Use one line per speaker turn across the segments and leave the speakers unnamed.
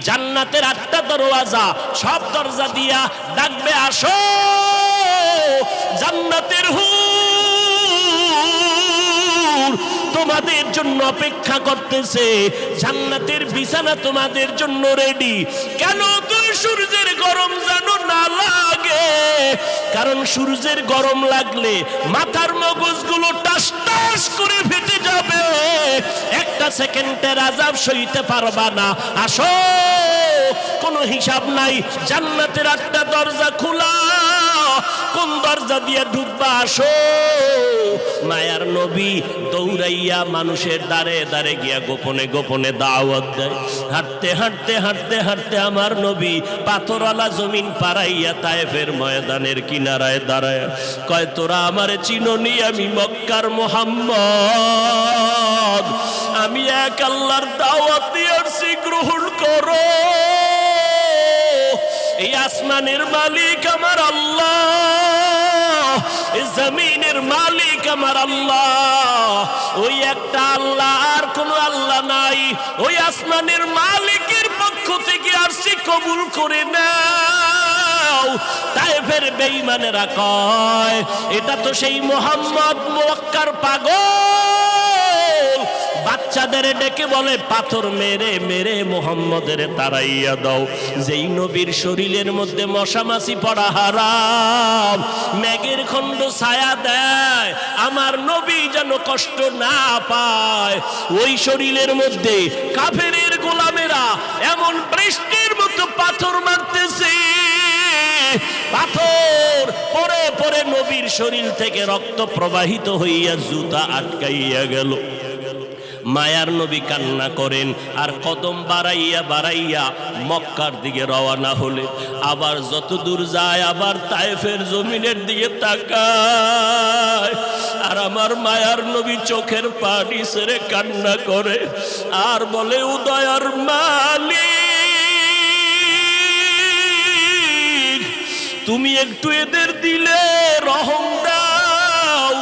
জান্নাতের 8টা দরওয়াজা, সব দরজা দিয়া ডাকবে, আসো জান্নাতের হুর তোমাদের জন্য অপেক্ষা করতেছে, জান্নাতের বিছানা তোমাদের জন্য রেডি। কেন? তুই সূর্যের গরম যেন না লাগে, কারণ সূর্যের গরম লাগলে মাথার মগজগুলো টাস টাস করে ফেটে যাবে, একটা সেকেন্ডের আযাব সইতে পারবা না। আসো, কোনো হিসাব নাই, জান্নাতের 8টা দরজা খোলা, কোন দরজা দিয়ে ঢুকবা? আসো। মায়ার নবী দৌড়াইয়া মানুষের দ্বারে দ্বারে গিয়া গোপনে গোপনে দাওয়াত দেয়। হাঁটতে হাঁটতে হাঁটতে হাঁটতে আমার নবী পাথরওয়ালা জমিন পারাইয়া তায়েফের ময়দানের কিনারায় দাঁড়ায় কয়, তোরা আমারে চিনোনি, আমি মক্কার মুহাম্মদ, আমি এক আল্লাহর দাওয়াত দিয়ে আসছি, গ্রহণ করো। এই আসমানের মালিক আমার আল্লাহ, এই জমিনের মালিক আমার আল্লাহ, ওই একটা আল্লাহ, আর কোন আল্লাহ নাই। ওই আসমানের মালিকের পক্ষ থেকে আসছি, কবুল করে নাও। তায়েফের বেঈমানেরা কয়, এটা তো সেই মুহাম্মদ মক্কার পাগল। বাচ্চাদের ডেকে বলে, পাথর মেরে মেরে মুহাম্মদের তাড়াইয়া দাও। যেই নবীর শরীরের মধ্যে মশা মাছি পড়া হারাম, মেঘের খণ্ড ছায়া দেয়, আমার নবী যেন কষ্ট না পায়। ওই শরীরের মধ্যে কাফেরের গোলামেরা এমন বৃষ্টির মতো পাথর মারতেছে, পাথর পরে পরে নবীর শরীর থেকে রক্ত প্রবাহিত হইয়া জুতা আটকাইয়া গেল। মায়ার নবী কান্না করেন, আর কদম বাড়াইয়া বাড়াইয়া মক্কার দিকে রওনা হলে, আবার যত দূর যায় আবার তায়েফের জমিনের দিকে তাকায়, আর আমার মায়ার নবী চোখের পানি ছেড়ে কান্না করে আর বলে, উদয়ার মালিক, তুমি একটু এদের দিলে রহম দাও।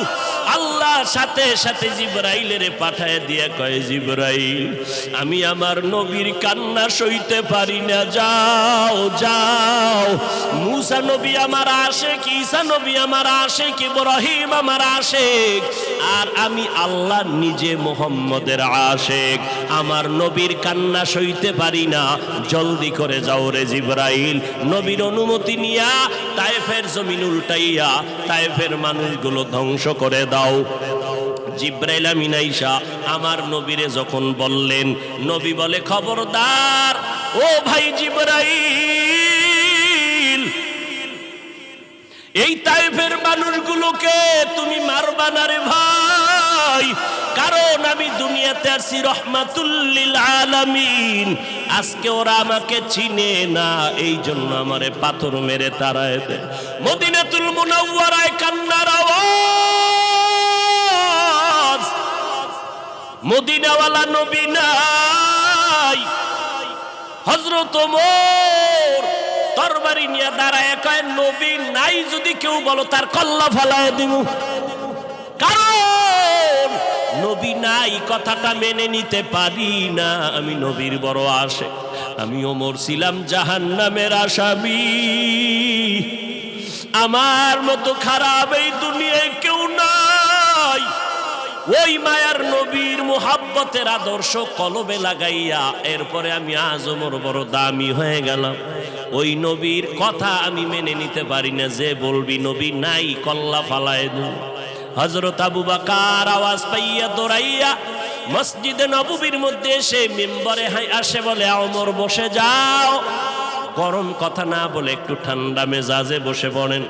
আল্লাহ সাথে সাথে জিবরাইলের পাঠায় দিয়া কয়, জিবরাইল, আমি আমার নবীর কান্না সইতে পারি না, যাও যাও। মুসা নবী আমার আশেক, ঈসা নবী আমার আশেক, ইব্রাহিম আমার আশেক, আর আমি আল্লাহ নিজে মুহাম্মদের আশেক, আমার নবীর কান্না সইতে পারি না, জলদি করে যাও রে জিবরাইল। নবীর অনুমতি নিয়া তায়েফের জমিন উল্টাইয়া তায়েফের মানুষগুলো ধ্বংস করে দাও। জিবরাইল আমিন আইসা আমার নবীরে যখন বললেন, নবী বলে, খবরদার ও ভাই জিবরাইল, এই তায়েফের মানুষগুলোকে তুমি মারবা না রে ভাই, কারণ আমি দুনিয়াতে আসি রহমাতুল লিল আলামিন। আজকে ওরা আমাকে চিনে না, এই জন্য আমারে পাথর মেরে তাড়ায় দেয়। মদিনাতুল মুনাওয়ারায় কান্নার আওয়াজ, মদিনাওয়ালা নবী নাই। হযরত ওমর তরবারি নিয়ে দাঁড়ায় কয়, নবী নাই যদি কেউ বলো তার কল্লা ফালায় দিব, কারণ নবী নাই কথাটা মেনে নিতে পারি না, আমি নবীর বড় আশে। আমি ওমর ছিলাম জাহান্নামের আসামি, আমার মতো খারাপ এই দুনিয়ায় কেউ নাই। ওই মায়ার নবীর মুহাব্বতের আদর্শ কলবে লাগাইয়া এরপরে আমি আজ ওমর বড় দামি হয়ে গেলাম। ওই নবীর কথা আমি মেনে নিতে পারি না, যে বলবি নবী নাই কল্লা ফালায় দু। হযরত আবু বকর আওয়াজ পাইয়া দৌড়াইয়া মসজিদে নববীর মধ্যে এসে মিম্বরে আসে, বলে, ওমর বসে যাও, গরম কথা না বলে একটু ঠান্ডা মেজাজে বসে পড়েন।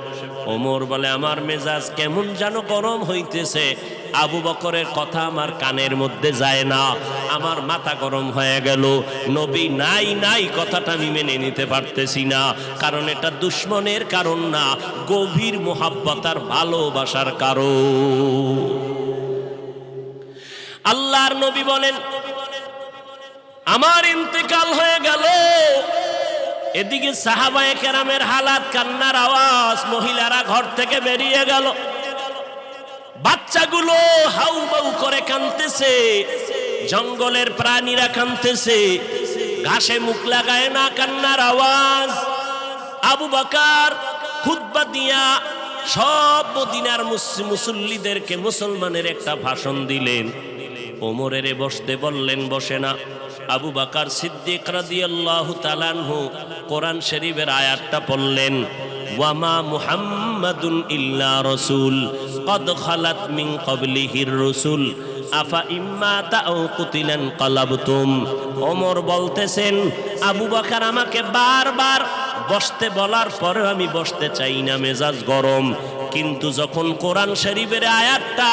ওমর বলে, আমার মেজাজ কেমন যেন গরম হইতেছে, আবু বকরের কথা আমার কানের মধ্যে যায় না, আমার মাথা গরম হয়ে গেল। নবী নাই নাই কথাটা আমি মেনে নিতে পারতেছি না, কারণ এটা দুশ্মনের কারণ না, গভীর মুহাব্বত আর ভালোবাসার কারণ। আল্লাহর নবী বলেন, আমার ইন্তেকাল হয়ে গেল। এদিকে সাহাবায়ে কেরামের হালাত, কান্নার আওয়াজ, মহিলারা ঘর থেকে বেরিয়ে গেল, বাচ্চাগুলো হাউ বাউ করে কাঁদতেছে, জঙ্গলের প্রাণীরা কাঁদতেছে, ঘাসে মুখ লাগায় না, কান্নার আওয়াজ। আবু বকর খুতবা দিয়া সব মদিনার মুসল্লিদেরকে মুসলমানের একটা ভাষণ দিলেন। ওমরের বসতে বললেন, বসে না। আবু বকর সিদ্দিক রাদিয়াল্লাহু তাআলা আনহু কোরআন শরীফের আয়াতটা পড়লেন, ওয়ামা মুহাম্মাদুন ইল্লা রাসূল কদ খালাত মিন ক্বাবলিহির রাসূল আফা ইম্মা তাও কুতিলান কালাবতুম। ওমর বলতেছেন, আবু বকর আমাকে বারবার বসতে বলার পরে আমি বসতে চাই না, মেজাজ গরম। কিন্তু যখন কোরআন শরীফের আয়াতটা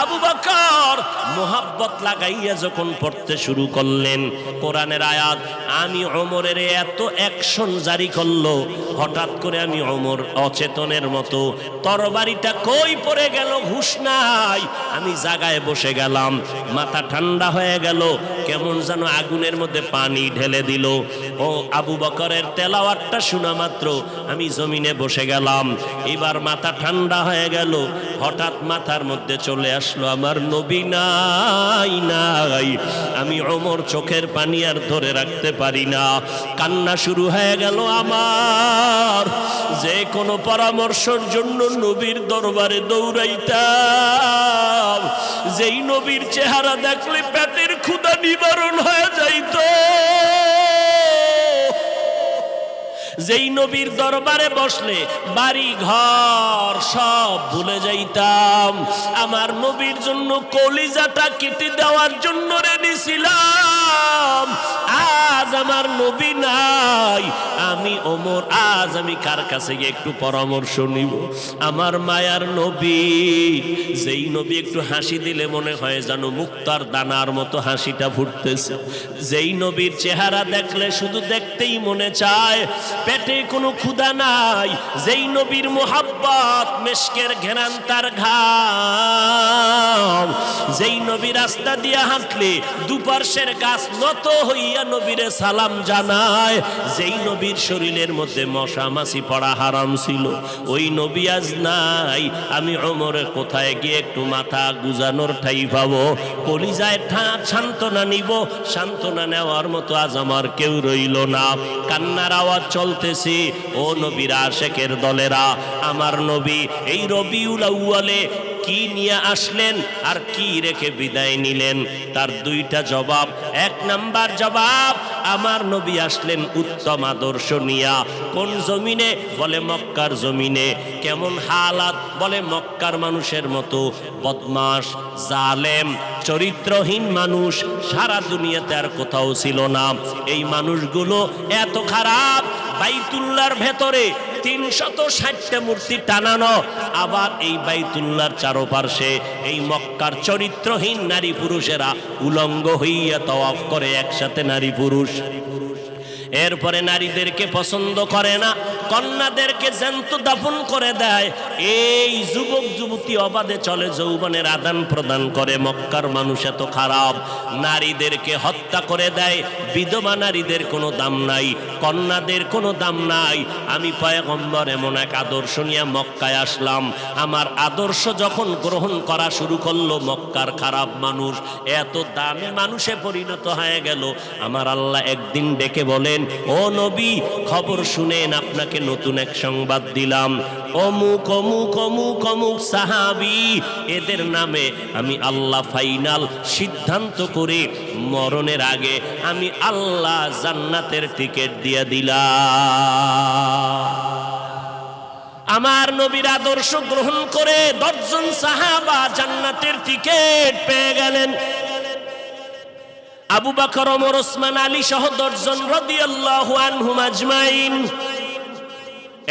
আবু বকর মোহাব্বত লাগাইয়া যখন পড়তে শুরু করলেন, কোরআনের আয়াত, আমি ওমরের এত অ্যাকশন জারি করলো, হঠাৎ করে আমি ওমর অচেতনের মতো, তরবারিটা কই পড়ে গেল হুঁশ নাই, আমি জায়গায় বসে গেলাম। মাথা ঠান্ডা হয়ে গেল, কেমন যেন আগুনের মধ্যে পানি ঢেলে দিল। ও আবু বকরের তেলাওয়াতটা শোনা মাত্র আমি জমিনে বসে গেলাম। এবার মাথা ঠান্ডা হয়ে গেল, হঠাৎ মাথার মধ্যে চলে আসলো আমার নবী নাই নাই। আমি ওমর চোখের পানি আর ধরে রাখতে পারি না, কান্না শুরু হয়ে গেল আমার। যে কোনো পরামর্শের জন্য নবীর দরবারে দৌড়াইতাম, যেই নবীর চেহারা দেখলে পেটের ক্ষুধা নিবারণ হয়ে যাইত, যেই নবীর দরবারে বসলে বাড়ি ঘর সব ভুলে যাইতাম। আমার নবীর জন্য কলিজাটা কেটে দেওয়ার জন্য রেডি ছিলাম। আজ আমার নবী নাই, আমি ওমর, আজ আমি কার কাছে গিয়ে একটু পরামর্শ নিব? আমার মায়ার নবী, যেই নবী একটু হাসি দিলে মনে হয় যেন মুক্তার দানার মতো হাসিটা ফুটতেছে, যেই নবীর চেহারা দেখলে শুধু দেখতেই মনে চায়, পেটে কোনো ক্ষুধা নাই, যেই নবীর মোহাব্বত মেশকের ঘেরান তার ঘাম, যেই নবী রাস্তা দিয়া হাঁটলে দুপার্শ্বের গাছ নত হইয়া নবীরে সালাম জানায়, যেই নবীর শরীরের মধ্যে মশা মাছি পড়া হারাম ছিল, ওই নবী আজ নাই। আমি ওমরে কোথায় গিয়ে একটু মাথা গুজানোর ঠাই পাবো, কলিজায় সান্ত্বনা নিব? সান্ত্বনা নেওয়ার মতো আজ আমার কেউ রইল না। কান্নার আওয়াজ চলতেছে। ও নবীর আশেকের দলেরা, আমার নবী এই রবিউল আউয়ালে কি নিয়ে আসলেন আর কি রেখে বিদায় নিলেন? তার দুইটা জবাব। এক নাম্বার জবাব, আমার নবী আসলেন উত্তম আদর্শ নিয়া। কোন জমিনে? বলে মক্কার জমিনে। কেমন হালাত? বলে মক্কার মানুষের মতো বদমাশ, জালেম, চরিত্রহীন মানুষ সারা দুনিয়াতে আর কোথাও ছিল না। এই মানুষগুলো এত খারাপ, বাইতুল্লাহর ভেতরে 360টা মূর্তি টানানো, আবার এই বাইতুল্লাহর চারপাশে এই মক্কার চরিত্রহীন নারী পুরুষেরা উলঙ্গ হইয়া তাওয়াফ করে একসাথে, নারী পুরুষ। এরপরে নারীদেরকে পছন্দ করে না, কন্যাদেরকে জ্যান্ত দাফন করে দেয়। এই যুবক যুবতী অবাধে চলে, যৌবনের আদান প্রদান করে। মক্কার মানুষ এত খারাপ, নারীদেরকে হত্যা করে দেয়। বিধবা নারীদের কোনো দাম নাই, কন্যাদের কোনো দাম নাই। আমি পয়গম্বর এমন এক আদর্শ নিয়ে মক্কায় আসলাম। আমার আদর্শ যখন গ্রহণ করা শুরু করলো, মক্কার খারাপ মানুষ এত দামি মানুষে পরিণত হয়ে গেল। আমার আল্লাহ একদিন ডেকে বলেন, ও নবী, খবর শুনেন, আপনাকে নতুন এক সংবাদ দিলাম। অমুক অমুক অমুক অমুক সাহাবী, এদের নামে আমি আল্লাহ ফাইনাল সিদ্ধান্ত করে মরণের আগে আমি আল্লাহ জান্নাতের টিকিট দিয়ে দিলাম। আমার নবীর আদর্শ গ্রহণ করে 10 জন সাহাবা জান্নাতের টিকিট পেয়ে গেলেন। আবু বকর, ওমর, ওসমান, আলী সহ 10 জন রাদিয়াল্লাহু আনহুম আজমাইন।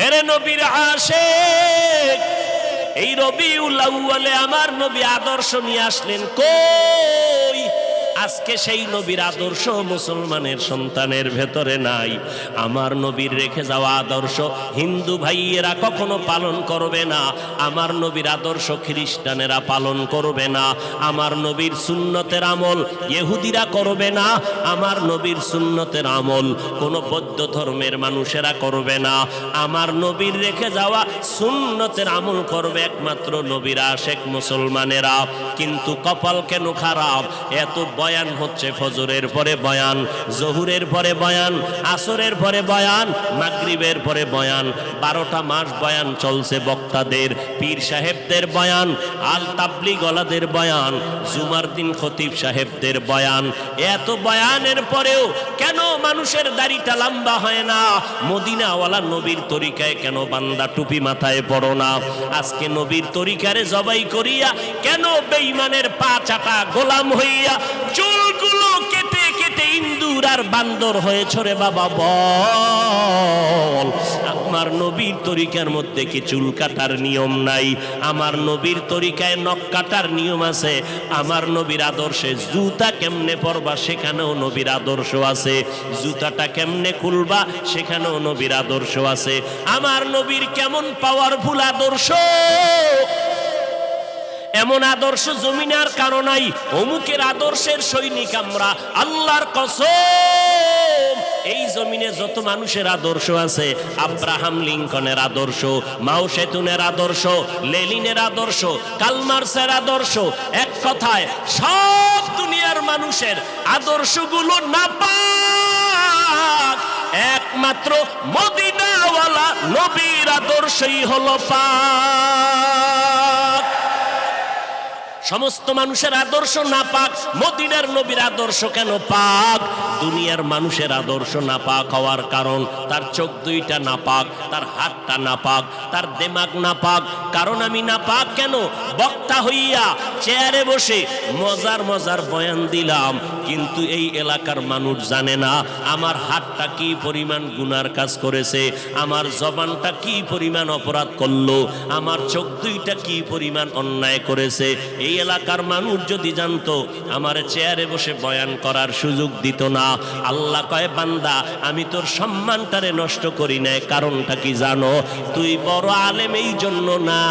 এরে নবীর আশিক, এই রবিউল আউয়ালে আমার নবী আদর্শ নিয়ে আসলেন। কই? আজকে সেই নবীর আদর্শ মুসলমানের সন্তানের ভেতরে নাই। আমার নবীর রেখে যাওয়া আদর্শ হিন্দু ভাইয়েরা কখনো পালন করবে না। আমার নবীর আদর্শ খ্রিস্টানেরা পালন করবে না। আমার নবীর সুন্নতের আমল ইহুদিরা করবে না। আমার নবীর সুন্নতের আমল কোনো বৌদ্ধ ধর্মের মানুষেরা করবে না। আমার নবীর রেখে যাওয়া সুন্নতের আমল করবে একমাত্র নবীর আশিক মুসলমানেরা। কিন্তু কপাল কেন খারাপ, এত বয়ান হচ্ছে, ফজরের পরে বয়ান, জহুরের পরে বয়ান, আসরের পরে বয়ান, মাগরিবের পরে বয়ান, 12টা মাস বয়ান চলছে বক্তাদের, পীর সাহেবদের বয়ান, আল তাবলিগ ওয়ালাদের বয়ান, জুমার দিন খতিব সাহেবদের বয়ান। এত বয়ানের পরেও কেন মানুষের দাড়িটা লম্বা হয় না? মদিনাওয়ালা নবীর তরিকায় কেন বান্দা টুপি মাথায় পড়ো না? আজকে নবীর তরিকারে জবাই করিয়া কেন বেঈমানের পা চাটা গোলাম হইয়া চুলগুলো কেটে কেটে ইন্দুর আর বান্দর হয়েছ রে বাবা? বল, আমার নবীর তরিকার মধ্যে কি চুল কাটার নিয়ম নাই? আমার নবীর তরিকায় নখ কাটার নিয়ম আছে। আমার নবীর আদর্শে জুতা কেমনে পরবা সেখানেও নবীর আদর্শ আছে। জুতাটা কেমনে খুলবা সেখানেও নবীর আদর্শ আছে। আমার নবীর কেমন পাওয়ারফুল আদর্শ, এমন আদর্শ জমিনে আর কারো নাই। অমুকের আদর্শের সৈনিক আমরা, আল্লাহর কসম। এই জমিনে যত মানুষের আদর্শ আছে, আব্রাহাম লিঙ্কনের আদর্শ, মাও সেতুনের আদর্শ, লেনিনের আদর্শ, কালমার্সের আদর্শ, এক কথায় সব দুনিয়ার মানুষের আদর্শগুলো নাপাক, একমাত্র মদিনাওয়ালা নবীর আদর্শই হলো পাক। সমস্ত মানুষের আদর্শ নাপাক, মদিনার নবীর আদর্শ কেন পাক? দুনিয়ার মানুষের আদর্শ নাপাক হওয়ার কারণ তার চোখ দুইটা নাপাক, তার হাতটা নাপাক, তার দিমাগ নাপাক। কারণ আমি নাপাক কেন? বক্তা হইয়া চেয়ারে বসে মজার মজার বয়ান দিলাম, কিন্তু এই এলাকার মানুষ জানে না আমার হাতটা কি পরিমাণ গুনার কাজ করেছে, আমার জবানটা কি পরিমাণ অপরাধ করলো, আমার চোখ দুইটা কি পরিমাণ অন্যায় করেছে। এই এলাকার মানুষ যদি জানতো, আমার চেয়ারে বসে বয়ান করার সুযোগ দিত না। আল্লাহ কয়, বান্দা আমি তোর সম্মানটারে নষ্ট করি নাই। কারণটা কি জানো? তুই বড় আলেম এই জন্য না,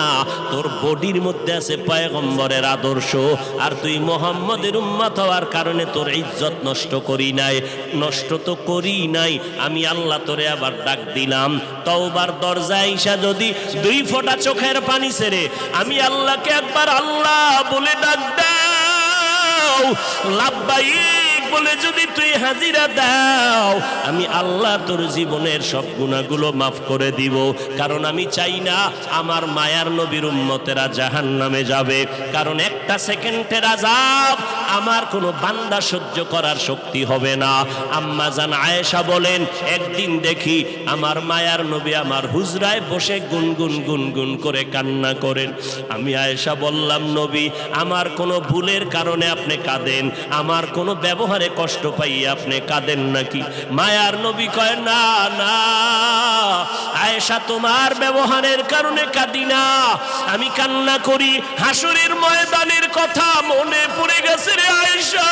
তোর বডির মধ্যে আছে পয়গম্বরের আদর্শ, আর তুই মুহাম্মদের উম্মত হওয়ার কারণে তোর ইজ্জত নষ্ট করি নাই। নষ্ট তো করি নাই, আমি আল্লাহ তোরে আবার ডাক দিলাম, তওবার দরজায় আইসা যদি 2 ফোঁটা চোখের পানি ছেড়ে আমি আল্লাহকে একবার আল্লাহ বলে ডাক দাও, লাব্বাইক বলে যদি তুই হাজিরা দাও, আমি আল্লাহ তোর জীবনের সব গুনাহগুলো মাফ করে দিব। কারণ আমি চাই না আমার মায়ার নবীর উম্মতেরা জাহান্নামে যাবে। কারণ একটা সেকেন্ডের আযাব আমার কোনো বান্দা সহ্য করার শক্তি হবে না। আম্মা জান আয়েশা বলেন, একদিন দেখি আমার মায়ার নবী আমার হুজরায় বসে গুনগুন গুনগুন করে কান্না করেন। আমি আয়েশা বললাম, নবী আমার কোনো ভুলের কারণে আপনি কাঁদেন, আমার কোনো ব্যবহারে কষ্ট পাই আপনি কাঁদেন নাকি? মায়ার নবী কয়, না না আয়েশা, তোমার ব্যবহারের কারণে কাঁদি না, আমি কান্না করি হাসরের ময়দানের কথা মনে পড়ে গেছে রে আয়েশা।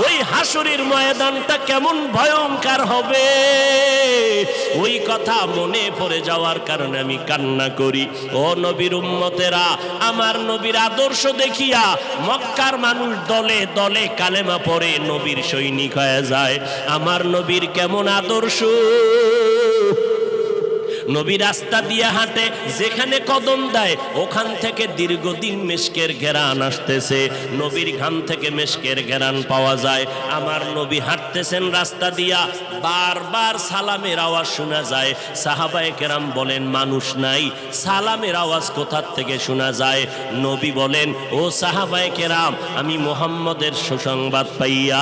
ওই হাসরের ময়দানটা কেমন ভয়ঙ্কর হবে, ওই কথা মনে পড়ে যাওয়ার কারণে আমি কান্না করি। ও নবীর উম্মতেরা, আমার নবীর আদর্শ দেখিয়া মক্কার মানুষ দলে দলে কালেমা পড়ে নবীর সৈনিক হয়ে যায়। আমার নবীর কেমন আদর্শ! নবী রাস্তা দিয়ে হাঁটে, যেখানে কদম দেয় ওখান থেকে দীর্ঘদিন মেশকের ঘেরান আসতেছে, নবীর ঘাম থেকে মেশকের ঘেরান পাওয়া যায়। আমার নবী হাঁটতেছেন রাস্তা দিয়া, বারবার সালামের আওয়াজ শোনা যায়। সাহাবায়ে কেরাম বলেন, মানুষ নাই, সালামের আওয়াজ কোথার থেকে শোনা যায়? নবী বলেন, ও সাহাবায়ে কেরাম, আমি মুহাম্মদের সুসংবাদ পাইয়া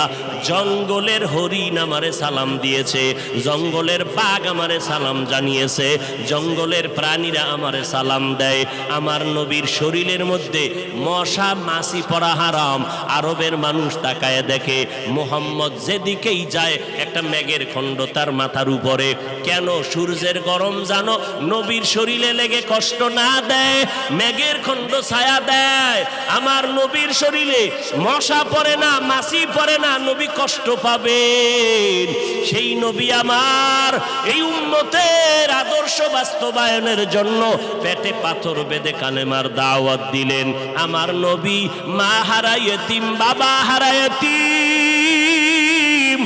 জঙ্গলের হরিণ আমারে সালাম দিয়েছে, জঙ্গলের বাঘ আমারে সালাম জানিয়েছে, জঙ্গলের প্রাণীরা আমারে সালাম দেয়। আমার নবীর শরীরের মধ্যে মশা মাছি পড়া হারাম। আরবের মানুষ তাকায় দেখে, মুহাম্মদ যেদিকেই যায় একটা মেঘের খণ্ড তার মাথার উপরে। কেন? সূর্যের গরম জানো নবীর শরীরে লেগে কষ্ট না দেয়, মেঘের খণ্ড ছায়া দেয়। আমার নবীর শরীরে মশা পড়ে না, মাছি পড়ে না, নবী কষ্ট পাবেন। সেই নবী আমার এই উম্মতের আদর্শ বাস্তবায়নের জন্য পেটে পাথর বেঁধে কালেমার দাওয়াত দিলেন। আমার নবী মা হারা ইয়েতিম, বাবা হারা ইয়েতিম,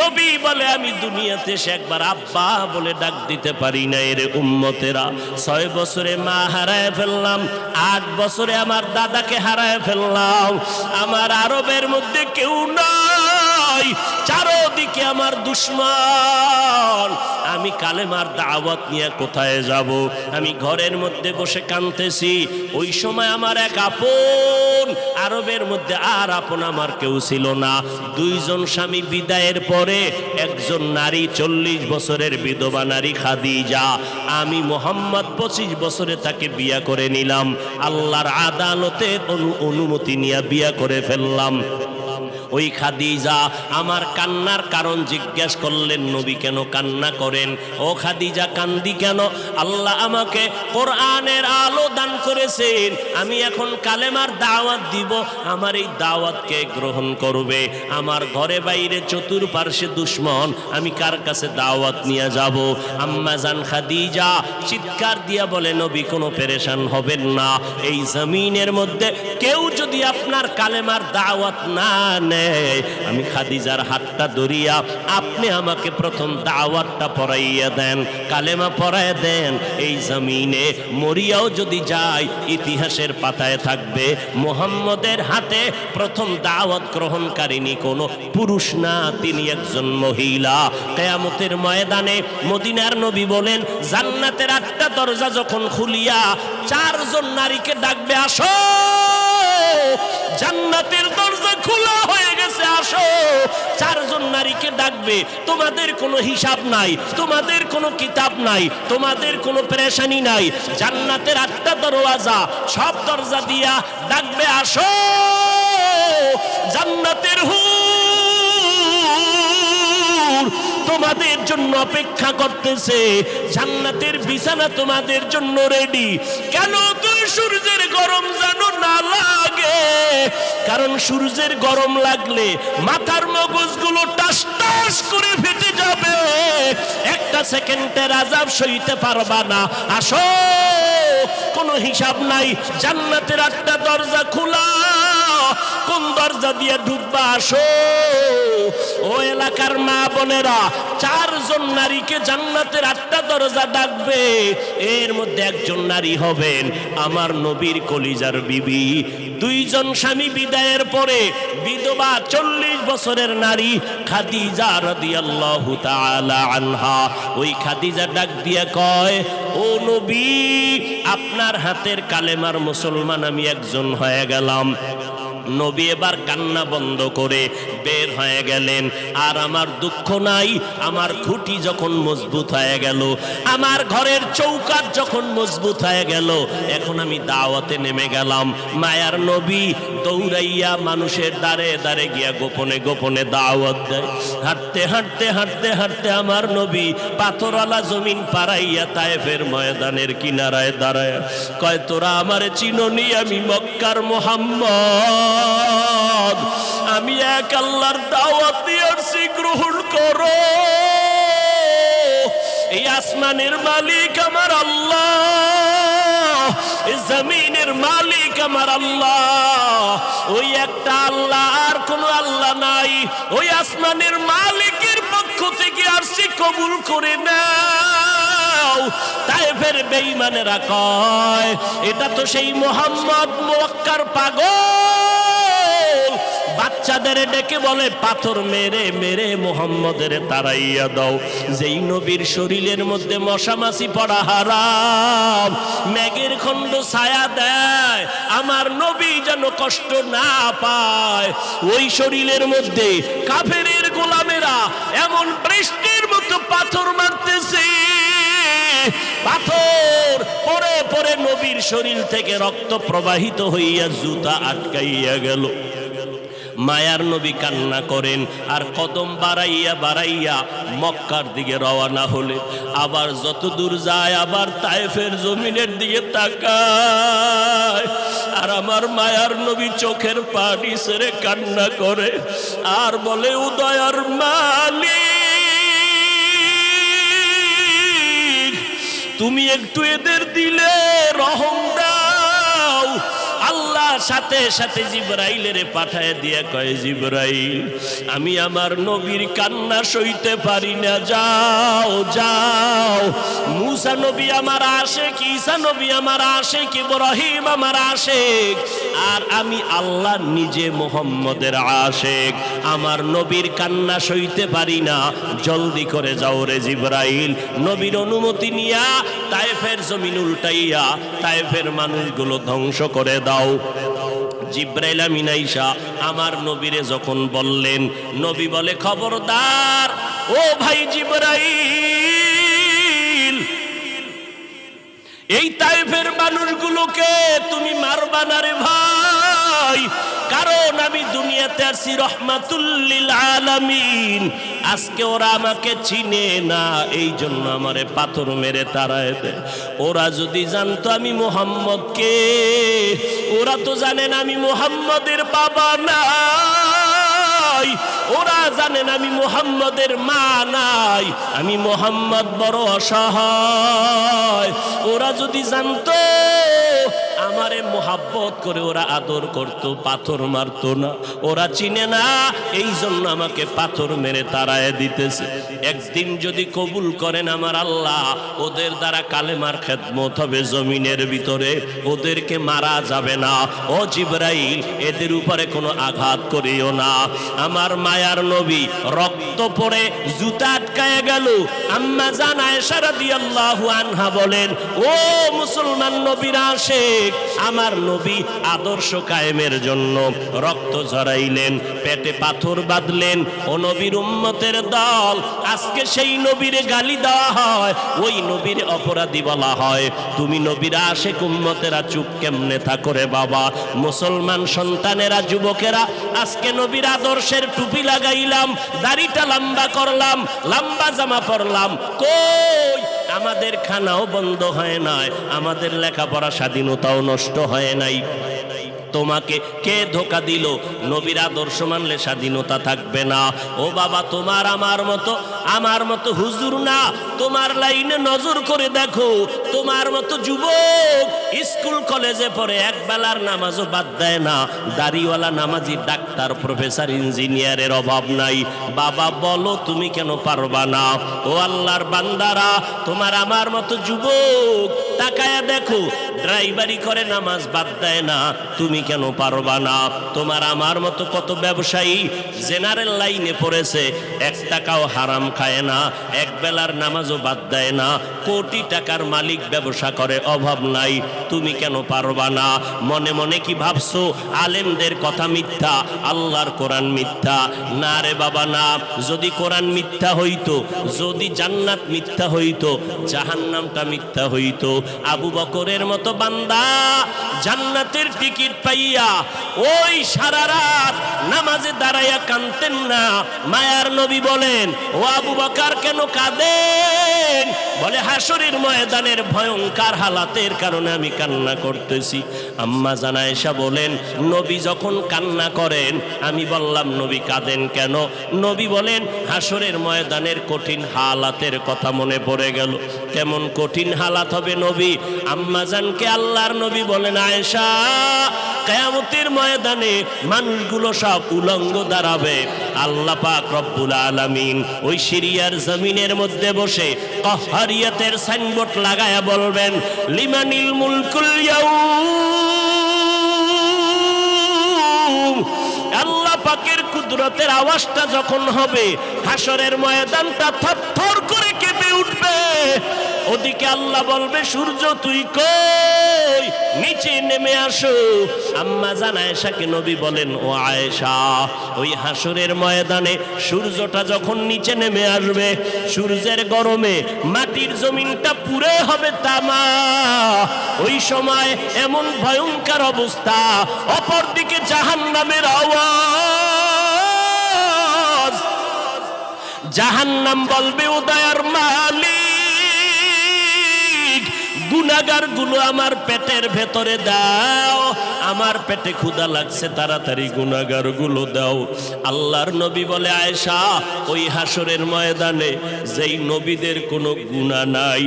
নবী বলে আমি দুনিয়াতে এসে একবার আব্বা বলে ডাক দিতে পারি না। এর উম্মতেরা 6 বছরে মা হারায় ফেললাম, 8 বছরে আমার দাদাকে হারায় ফেললাম। আমার আরবের মধ্যে কেউ নাই, চারদিকে আমার দুশ্মন। আমি কালেমার দাওয়াত নিয়ে কোথায় যাব? আমি ঘরের মধ্যে বসে কাঁদতেছি। ওই সময় আমার এক আপন, আরবের মধ্যে আর আপন আমার কেউ ছিল না। 2 জন স্বামী বিদায়ের পরে একজন নারী 40 বছরের বিধবা নারী খাদিজা, আমি মোহাম্মদ 25 বছরে তাকে বিয়া করে নিলাম। আল্লাহর আদালতে অনুমতি নিয়ে বিয়া করে ফেললাম। ওই খাদিজা আমার কান্নার কারণ জিজ্ঞেস করলেন, নবী কেন কান্না করেন? ও খাদিজা কান্দি কেন? আল্লাহ আমাকে কোরআনের আলো দান করেছেন, আমি এখন কালেমার দাওয়াত দিব, আমার এই দাওয়াতকে গ্রহণ করবে। আমার ঘরে বাইরে চতুর্পার্শ্বে দুশ্মন, আমি কার কাছে দাওয়াত নিয়ে যাব? আম্মা জান খাদিজা চিৎকার দিয়া বলে, নবী কোনো পেরেশান হবেন না। এই জমিনের মধ্যে কেউ যদি আপনার কালেমার দাওয়াত না নেয়, আমি খাদিজার হাতটা ধরিয়া আপনি আমাকে প্রথম দাওয়াতটা পড়াইয়া দেন, কালেমা পড়াইয়া দেন। এই জমিনে মরিয়াও যদি যায়, ইতিহাসের পাতায় থাকবে মুহাম্মদের হাতে প্রথম দাওয়াত গ্রহণকারিনী কোনো পুরুষ না, তিনি একজন মহিলা। কিয়ামতের ময়দানে মদিনার নবী বলেন, জান্নাতের 8টা দরজা যখন খুলিয়া 4 জন নারীকে ডাকবে, আসো, জান্নাতের দরজা খোলা হয়ে গেছে, আসো। 4 জন নারীকে ডাকবে, তোমাদের কোনো হিসাব নাই, তোমাদের কোনো কিতাব নাই, তোমাদের কোনো পেরেশানি নাই। জান্নাতের 8টা দরওয়াজা, সব দরজা দিয়া ডাকবে, আসো, জান্নাতের হুর তোমাদের জন্য অপেক্ষা করতেছে, জান্নাতের বিছানা তোমাদের জন্য রেডি। কেন? তুই সূর্যের গরম জানো না লাগে, কারণ সূর্যের গরম লাগলে মাথার মগজগুলো টাস টাস করে ফেটে যাবে, একটা সেকেন্ডের আযাব সইতে পারবা না। আসো, কোনো হিসাব নাই, জান্নাতের 8টা দরজা খোলা, কোন দরজা দিয়ে ঢুকবা? আসো। ও এলাকার মা বোনেরা, 4 জন নারীকে জান্নাতের 8টা দরজা ডাকবে, এর মধ্যে একজন নারী হবেন আমার নবীর কলিজার বিবি। 2 জন স্বামী বিদায়ের পরে বিধবা 40 বছরের নারী খাদিজা রাদিয়াল্লাহু তাআলা আনহা। ওই খাদিজা ডাক দিয়ে কয়, ও নবী, আপনার হাতের কালেমার মুসলমান আমি একজন হয়ে গেলাম। নবী এবার কান্না বন্ধ করে বের হয়ে গেলেন। আর আমার দুঃখ নাই, আমার খুঁটি যখন মজবুত হয়ে গেল, আমার ঘরের চৌকাঠ যখন মজবুত হয়ে গেল, এখন আমি দাওয়াতে নেমে গেলাম। মায়ার নবী দৌড়াইয়া মানুষের দ্বারে দ্বারে গিয়া গোপনে গোপনে দাওয়াত দেয়। হাঁটতে হাঁটতে হাঁটতে হাঁটতে আমার নবী পাথরওয়ালা জমিন পারাইয়া তায়েফের ময়দানের কিনারায় দাঁড়ায় কয়, তোরা আমারে চিনোনি, আমি মক্কার মুহাম্মদ, আমি এক আল্লাহর দাওয়াত দিয়ে আসছি, গ্রহণ করো। এই আসমানের মালিক আমার আল্লাহ, এই জমিনের মালিক আমার আল্লাহ, ওই একটা আল্লাহ, আর কোনো আল্লাহ নাই। ওই আসমানের মালিকের পক্ষ থেকে আসছি, কবুল করে নাও। তায়েফের বেঈমানেরা কয়, এটা তো সেই মুহাম্মদ মক্কার পাগল। বাচ্চাদের ডেকে বলে, পাথর মেরে মেরে মুহাম্মদের তাড়াইয়া দাও। যেই নবীর শরীরের মধ্যে মশা মাছি পড়া হারাম, মেঘের খণ্ড ছায়া দেয়, আমার নবী যেন কষ্ট না পায়, ওই শরীরের মধ্যে কাফেরের গোলামেরা এমন বৃষ্টির মতো পাথর মারতেছে, পাথর পরে পরে নবীর শরীর থেকে রক্ত প্রবাহিত হইয়া জুতা আটকাইয়া গেল। মায়ার নবী কান্না করেন, আর কদম বাড়াইয়া বাড়াইয়া মক্কার দিকে রওনা হলে, আবার যত দূর যায় আবার তায়েফের জমিনের দিকে তাকায়, আর আমার মায়ার নবী চোখের পানি ছেড়ে কান্না করে আর বলে, উদয়ার মালিক, তুমি একটু এদের দিলে রহম দাও। আল্লাহ সাথে সাথে জিবরাইলের পাঠায় দিয়ে কয়, জিবরাইল আমি আমার নবীর কান্না সইতে পারি না, যাও যাও। মুসা নবী আমার আশিক, ঈসা নবী আমার আশিক, ইব্রাহিম আমার আশিক, আর আমি আল্লাহ নিজে মুহাম্মদের আশিক। আমার নবীর কান্না সইতে পারি না, জলদি করে যাও রে জিবরাইল। নবীর অনুমতি নিয়া তায়েফের জমিন উল্টাইয়া তায়েফের মানুষগুলো ধ্বংস করে দাও। জিবরাইল আমিন আইসা আমার নবীরে যখন বললেন, নবী বলে, খবরদার ও ভাই জিবরাইল, এই তায়েফের মানুষগুলোকে তুমি মারবা না রে ভাই, কারণ আমি দুনিয়াতে আসি রহমাতুল লিল আলামিন। আজকে ওরা আমাকে চিনে না, এই জন্য আমারে পাথর মেরে তাড়ায় দেয়। ওরা যদি জানতো আমি মুহাম্মদকে, ওরা তো জানেন আমি মুহাম্মদের বাবা নাই, ওরা জানেন আমি মুহাম্মদের মা নাই, আমি মুহাম্মদ বড় অসহায়। ওরা যদি জানতো আমারে মোহাব্বত করে ওরা আদর করত, পাথর মারতো না। ওরা চিনে না, এই জন্য আমাকে পাথর মেরে তাড়ায় দিতেছে। একদিন যদি কবুল করেন আমার আল্লাহ, ওদের দ্বারা কালেমার খেদমত হবে জমিনের ভিতরে, ওদেরকে মারা যাবে না। ও জিবরাইল, এদের উপরে কোনো আঘাত করিও না। আমার মায়ার নবী রক্ত পড়ে জুতা আটকায় গেল। আম্মা জান আয়েশা রাদিয়াল্লাহু আনহা বলেন, ও মুসলমান নবীর আশিক, আমার নবী আদর্শ কায়েমের জন্য রক্ত ঝরাইলেন, পেটে পাথর বাঁধলেন। ও নবীর উম্মতের দল, আজকে সেই নবীরে গালি দেওয়া হয়, ওই নবীর অপরাধী বলা হয়। তুমি নবীর আশিক উম্মতেরা চুপ কেমনে থাকো রে বাবা? মুসলমান সন্তানেরা, যুবকেরা, আজকে নবীর আদর্শের টুপি লাগাইলাম, দাড়িটা লম্বা করলাম, লম্বা জামা পরলাম, কই আমাদের খানাও বন্ধ হয় নাই, আমাদের লেখাপড়া স্বাধীনতাও নষ্ট হয় নাই। তোমাকে কে ধোকা দিল? নবীর আদর্শ মানলে স্বাধীনতা থাকবে না। ও বাবা, আমার মতো হুজুর না, তোমার লাইনে নজর করে দেখো, তোমার মতো যুবক স্কুল কলেজে পড়ে এক বেলার নামাজও বাদ দেয় না, দাড়িওয়ালা নামাজি ডাক্তার প্রফেসর ইঞ্জিনিয়ারের অভাব নাই। বাবা বলো, তুমি কেন পারবা না? ও আল্লাহর বান্দারা, তোমার আমার মতো যুবক তাকায়া দেখো, ড্রাইভারি করে নামাজ বাদ দেয় না, তুমি কেন পারবা না? তোমার আমার মতো কত ব্যবসায়ী জেনারেল লাইনে পড়েছে, এক টাকাও হারাম খায় না, এক বেলার নামাজও বাদ দেয় না, কোটি টাকার মালিক, ব্যবসা করে, অভাব নাই, তুমি কেন পারবা না? মনে মনে কি ভাবছো আলেমদের কথা মিথ্যা, আল্লাহর কোরআন মিথ্যা? না রে বাবা না। যদি কোরআন মিথ্যা হইতো, যদি জান্নাত মিথ্যা হইতো, জাহান্নামটা মিথ্যা হইতো। আবু বকরের মতো বান্দা জান্নাতের টিকিট পাইয়া ওই সারা রাত নামাজে দাঁড়াইয়া কাঁদতেন না। মায়ার নবী বলেন, ও আবু বকর কেন কাঁদেন? বলে, হাসরের ময়দানের ভয়ঙ্কর হালাতের কারণে আমি কান্না করতেছি। আম্মা জান আয়েশা বলেন, নবী যখন কান্না করেন, আমি বললাম, নবী কাঁদেন কেন? নবী বলেন, হাসরের ময়দানের কঠিন হালাতের কথা মনে পড়ে গেল। কেমন কঠিন হালাত হবে নবী? আম্মা জানকে আল্লাহর নবী বলেন, আয়েশা, কিয়ামতের ময়দানে মানুষগুলো সব উলঙ্গ দাঁড়াবে। আল্লাহ পাক রব্বুল আলামিন ওই সিরিয়ার জমিনের মধ্যে বসে কাহরিয়াতের সাইনবোর্ড লাগায়া বলবেন, লিমানিল মুলকুল ইয়াউম। আল্লাহ পাকের কুদরতের আওয়াজটা যখন হবে, হাসরের ময়দানটা থরথর করে কেঁপে উঠবে। ওদিকে আল্লাহ বলবে, সূর্য তুই কই? নিচে নেমে আসো। আম্মা জান আয়েশাকে নবী বলেন, ও আয়েশা, ওই হাসরের ময়দানে সূর্যটা যখন নিচে নেমে আসবে, সূর্যের গরমে মাটির জমিনটা পুরে হবে তামা। ওই সময় এমন ভয়ঙ্কর অবস্থা, অপরদিকে জাহান্নামের আওয়াজ। জাহান্নাম বলবে, ও দয়ার মালিক, গুনাহগার গুলো আমার পেটের ভেতরে দাও, আমার পেটে ক্ষুধা লাগছে, তাড়াতাড়ি গুনাহগারগুলো দাও। আল্লাহর নবী বলে, আয়েশা, ওই হাসরের ময়দানে যেই নবীদের কোনো গুনাহ নাই,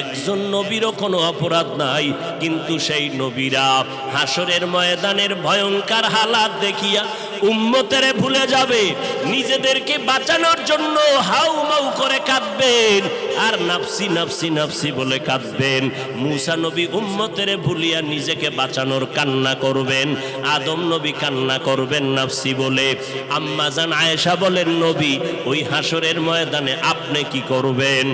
একজন নবীরও কোনো অপরাধ নাই, কিন্তু সেই নবীরা হাসরের ময়দানের ভয়ঙ্কর হালাত দেখিয়া উম্মতেরে ভুলে যাবে, নিজেদেরকে বাঁচানোর জন্য হাউমাউ করে কাঁদবেন আর নাফসি নাফসি নাফসি বলে কাঁদবেন। মূসা নবী উম্মতেরে ভুলিয়া নিজেকে বাঁচানোর কান্না করবেন, আদম নবী কান্না করবেন নাফসি বলে। আম্মা জান আয়েশা বলেন, নবী ওই হাসরের ময়দানে আপনি কি করবেন?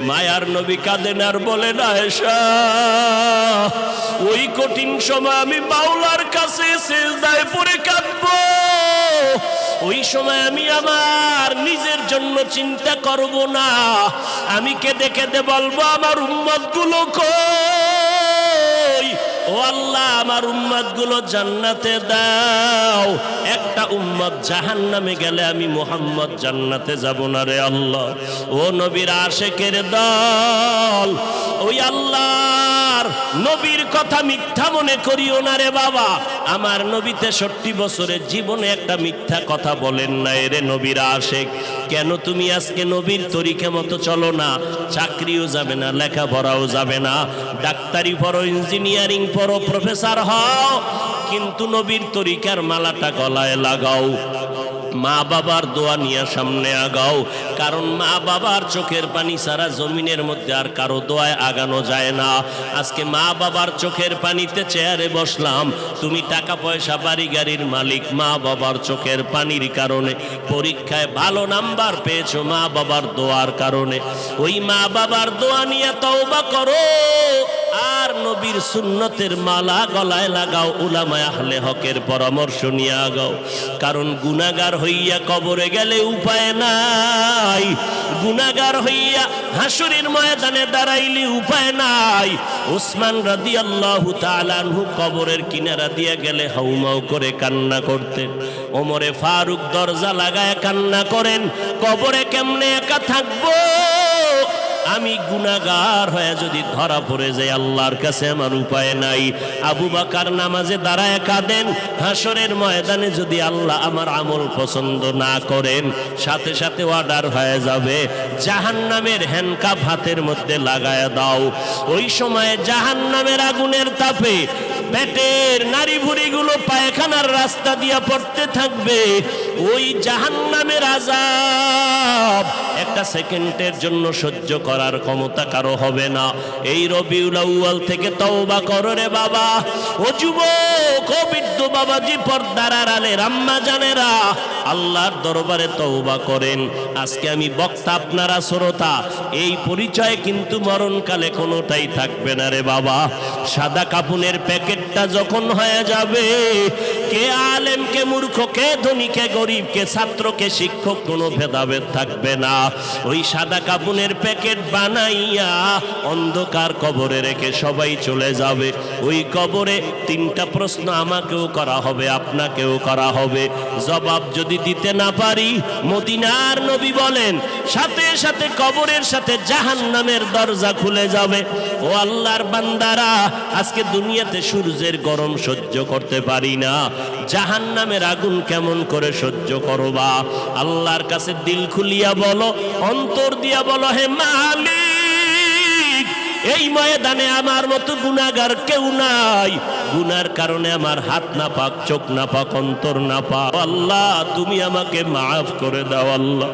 মায়ার নবী কাঁদেন আর বলেন, আয়েশা, ওই কঠিন সময় আমি মাওলার কাছে সিজদায় পড়ে কাঁদবো। ওই সময় আমি আমার নিজের জন্য চিন্তা করব না, আমি কেঁদে কেঁদে বলবো, আমার উম্মতগুলো কই? ও আল্লাহ, আমার উম্মতগুলো জান্নাতে দাও। একটা উম্মত জাহান্নামে গেলে আমি মুহাম্মদ জান্নাতে যাব না রে আল্লাহ। ও নবীর আশিকের দল, ওই আল্লাহর নবীর কথা মিথ্যা মনে করিও না রে বাবা। আমার নবী 63 বছরের জীবনে একটা মিথ্যা কথা বলেন না রে নবীর আশিক। কেন তুমি আজকে নবীর তরিকা মতো চলো না? চাকরিও যাবে না, লেখাপড়াও যাবে না, ডাক্তারি পড়ো, ইঞ্জিনিয়ারিং পড়ো, প্রফেসর হও, কিন্তু নবীর তরিকার মালাটা গলায় লাগাও। মা বাবার দোয়া নিয়ে সামনে আগাও, কারণ মা বাবার চোখের পানি ছাড়া জমিনের মধ্যে আর কারো দোয়ায় আগানো যায় না। আজকে মা বাবার চোখের পানিতে চেয়ারে বসলাম, তুমি টাকা পয়সা বাড়ি গাড়ির মালিক, মা বাবার চোখের পানির কারণে পরীক্ষায় ভালো নাম্বার পেয়েছো মা বাবার দোয়ার কারণে। ওই মা বাবার দোয়া নিয়ে তওবা করো আর নবীর সুন্নতের মালা গলায় লাগাও, উলামায়ে আহলে হকের পরামর্শ নিয়ে আগাও। কারণ গুনাহগার হইয়া কবরে গেলে উপায় নাই, গুনাহগার হইয়া হাসরের ময়দানে দাঁড়াইলে উপায় নাই। ওসমান রাদিয়াল্লাহু তাআলা আনহু কবরের কিনারা দিয়ে গেলে হাউমাউ করে কান্না করতেন। ওমরে ফারুক দরজা লাগায় কান্না করেন, কবরে কেমনে একা থাকবো, আমি গুনাহগার হয়ে যদি ধরা পড়ে যাই, আল্লাহর কাছে আমার উপায় নাই। আবু বকর নামাজে দাঁড়ায় কাঁদেন, হাসরের ময়দানে যদি আল্লাহ আমার আমল পছন্দ না করেন, সাথে সাথে অর্ডার হয়ে যাবে, জাহান্নামের হ্যান্ডকাপ হাতের মধ্যে লাগায় দাও। ওই সময়ে জাহান্নামের আগুনের তাপে পেটের নারী ভুঁড়িগুলো পায়খানার রাস্তা দিয়ে পড়তে থাকবে। ওই জাহান্নামের আযাব একটা সেকেন্ডের জন্য সহ্য করার ক্ষমতা কারো হবে না। এই রবিউল আউয়াল থেকে তওবা করো রে বাবা। ও যুবক, ও বৃদ্ধ বাবাজি, পর্দার আড়ালের আম্মা জানেরা, আল্লাহর দরবারে তওবা করেন। আজকে আমি বক্তা, আপনারা শ্রোতা, এই পরিচয় কিন্তু মরণকালে কোনোটাই থাকবে না রে বাবা। সাদা কাপুনের প্যাকেটটা যখন হয়ে যাবে, কে আলেম কে মূর্খ, কে ধনী কে গরিব, কে ছাত্র কে শিক্ষক, কোনো ভেদাভেদ থাকবে না। ওই সাদা কাপুনের প্যাকেট বানাইয়া অন্ধকার কবরে রেখে সবাই চলে যাবে। ওই কবরে 3টা প্রশ্ন আমাকেও করা হবে, আপনাকেও করা হবে। জবাব যদি দিতে না পারি, মদিনার নবী বলেন, সাথে সাথে কবরের সাথে জাহান্নামের দরজা খুলে যাবে। ও আল্লাহর বান্দারা, আজকে দুনিয়াতে সূর্যের গরম সহ্য করতে পারি না, জাহান্নামের আগুন কেমন করে সহ্য করবা? আল্লাহর কাছে দিল খুলিয়া বলো, অন্তর দিয়া বলো, হে মালিক, এই ময়দানে আমার মতো গুনাহগার কেউ নাই। গুনার কারণে আমার হাত না পাক, চোখ না পাক, অন্তর না পাক। আল্লাহ, তুমি আমাকে মাফ করে দাও আল্লাহ।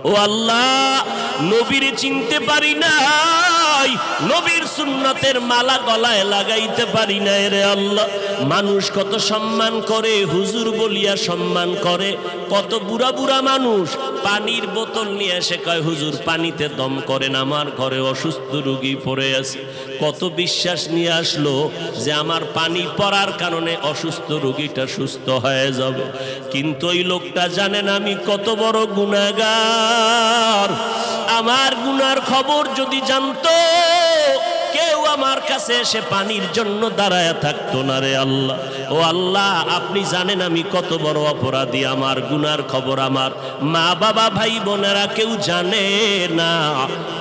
ও আল্লাহ, নবীর চিনতে পারি নাই, নবীর সুন্নতের মালা গলায় লাগাইতে পারি না রে আল্লাহ। মানুষ কত সম্মান করে, হুজুর বলিয়া সম্মান করে। কত বুড়া বুড়া মানুষ পানির বোতল নিয়ে এসে কয়, হুজুর পানিতে দম করেন, আমার ঘরে অসুস্থ রোগী পড়ে আছে। কত বিশ্বাস নিয়ে আসলো যে আমার পানি পড়ার কারণে অসুস্থ রোগীটা সুস্থ হয়ে যাবে। কিন্তু ওই লোকটা জানেন আমি কত বড় গুনাহগার। আমার গুনার খবর যদি জানতো, কেউ আমার কাছে এসে পানির জন্য দাঁড়ায় থাকতো না রে আল্লাহ। ও আল্লাহ, আপনি জানেন আমি কত বড় অপরাধী, আমার গুনার খবর আমার মা বাবা ভাই বোনেরা কেউ জানে না,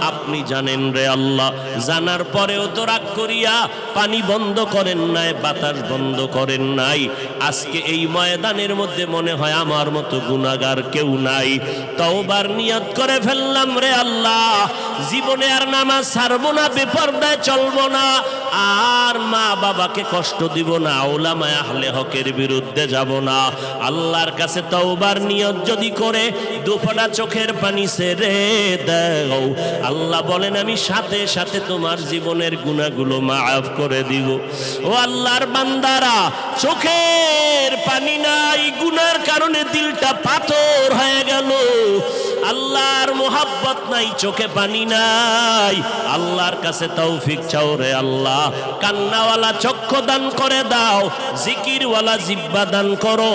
আপনি জানেন রে আল্লাহ। জানার পরেও তো রাগ করিয়া পানি বন্ধ করেন নাই, বাতাস বন্ধ করেন নাই। আজকে এই ময়দানের মধ্যে মনে হয় আমার মতো গুনাহগার কেউ নাই। তওবার নিয়ত করে ফেললাম রে আল্লাহ, জীবনে আর নামাজ ছাড়বো না, বেপরদায় চলবো না, আর মা বাবাকে কষ্ট দিব না, উলামায়ে আহলে হকের বিরুদ্ধে যাব না। আল্লাহর কাছে তওবার নিয়ত যদি করে দুফোঁটা চোখের পানি ছেড়ে দাও, আল্লাহ বলেন আমি সাথে সাথে তোমার জীবনের গুনাহগুলো মাফ করে দিব। ও আল্লাহর বান্দারা, চোখের পানি নাই, গুনার কারণে দিলটা পাথর হয়ে গেল। আল্লাহর মোহাব্বত নাই, চোখে পানি নাই। আল্লাহর কাছে তৌফিক চাও রে আল্লাহ। কান্নাওয়ালা চক্ষু দান করে দাও, জিকিরওয়ালা জিহ্বা দান করো,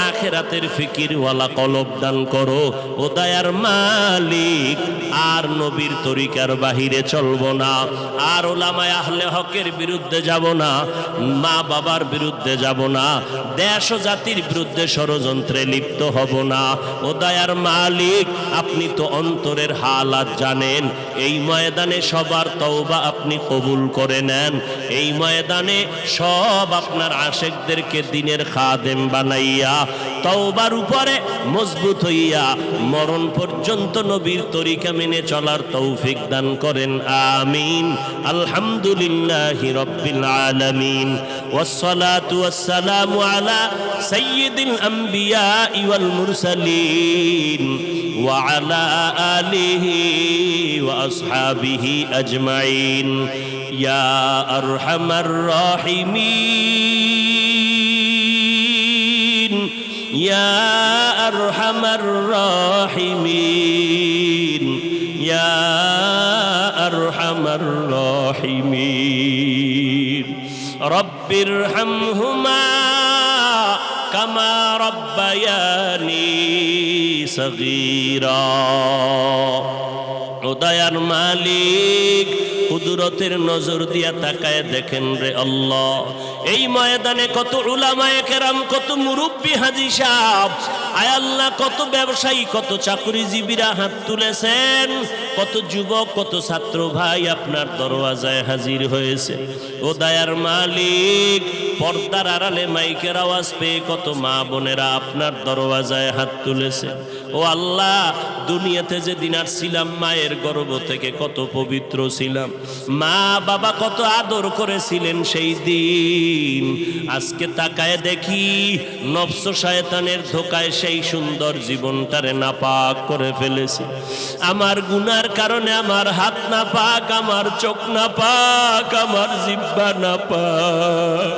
আখিরাতের ফিকিরওয়ালা কলব দান করো। ও দয়ার মালিক, আর নবীর তরিকার বাহিরে চলবো না, আর উলামায়ে আহলে হকের বিরুদ্ধে যাব না, মা বাবার বিরুদ্ধে যাব না, দেশ ও জাতির বিরুদ্ধে ষড়যন্ত্রে লিপ্ত হব না। ও দয়ার মালিক, আপনি তো অন্তরের হালাত জানেন। এই ময়দানে সবার তওবা আপনি কবুল করে নেন। এই ময়দানে সব আপনার আশেকদেরকে দিনের খাদেম বানাইয়া তওবার উপরে মজবুত হইয়া মরণ পর্যন্ত নবীর তরিকা মেনে চলার তৌফিক দান করেন, আমিন। আলহামদুলিল্লাহি রাব্বিল আলামিন, ওয়াসসালাতু ওয়াসসালামু আলা সাইয়্যিদিল আম্বিয়া ওয়াল মুরসালিন ওয়া আলা আলিহি ওয়া আসহাবিহি আজমাইন, ইয়া আরহামার রাহিমিন, ইয়া আরহামার রাহিমিন, ইয়া আরহামার রাহিমিন। রব্বির হামহুমা কামা রব্বায়ানি সগীরা। ও দয়ার মালিক, কুদরতের নজর দিয়া তাকায় দেখেন রে আল্লাহ, এই ময়দানে কত উলামায়ে কেরাম, কত মুরব্বি হাজী সাহেব, আয় আল্লাহ, কত ব্যবসায়ী, কত চাকরিজীবীরা হাত তুলেছেন, কত যুবক, কত ছাত্র ভাই আপনার দরওয়াজায় হাজির হয়েছে। ও দয়ার মালিক, পর্দার আড়ালে মাইকের আওয়াজ পেয়ে কত মা বোনেরা আপনার দরওয়াজায় হাত তুলেছে। ও আল্লাহ, দুনিয়াতে যেদিন আসছিলাম মায়ের গর্ভ থেকে কত পবিত্র ছিলাম, মা বাবা কত আদর করেছিলেন সেই দিন। আজকে তাকায় দেখি নফস শয়তানের ধোকায় সেই সুন্দর জীবনটারে নাপাক করে ফেলেছি। আমার গুনার কারণে আমার হাত নাপাক, আমার চোখ নাপাক, আমার জিহ্বা নাপাক,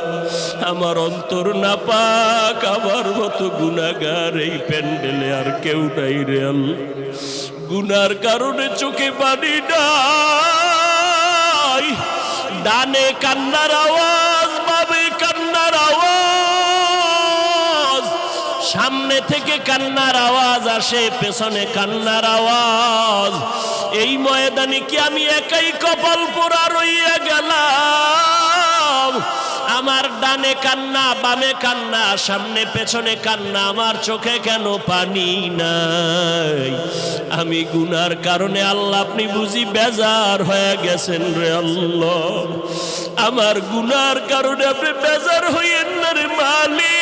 আমার অন্তর নাপাক। আমার মতো গুনাহগার এই প্যান্ডেলে আর কেউ নাই রে আল্লাহ। গুনার কারণে চোখে পানি নাই, ডানে কান্নার আওয়াজ, বামে কান্নার আওয়াজ, সামনে থেকে কান্নার আওয়াজ আসে, পেছনে কান্নার আওয়াজ। এই ময়দানে কি আমি একাই কপাল পোড়া রইয়া গেলাম? আমার ডানে কান্না, বামে কান্না, সামনে পেছনে কান্না, আমার চোখে কেন পানি নাই? আমি গুনার কারণে আল্লাহ আপনি বুঝি বেজার হয়ে গেছেন রে আল্লাহ। আমার গুনার কারণে আপনি বেজার হইয়েন না রে মালিক।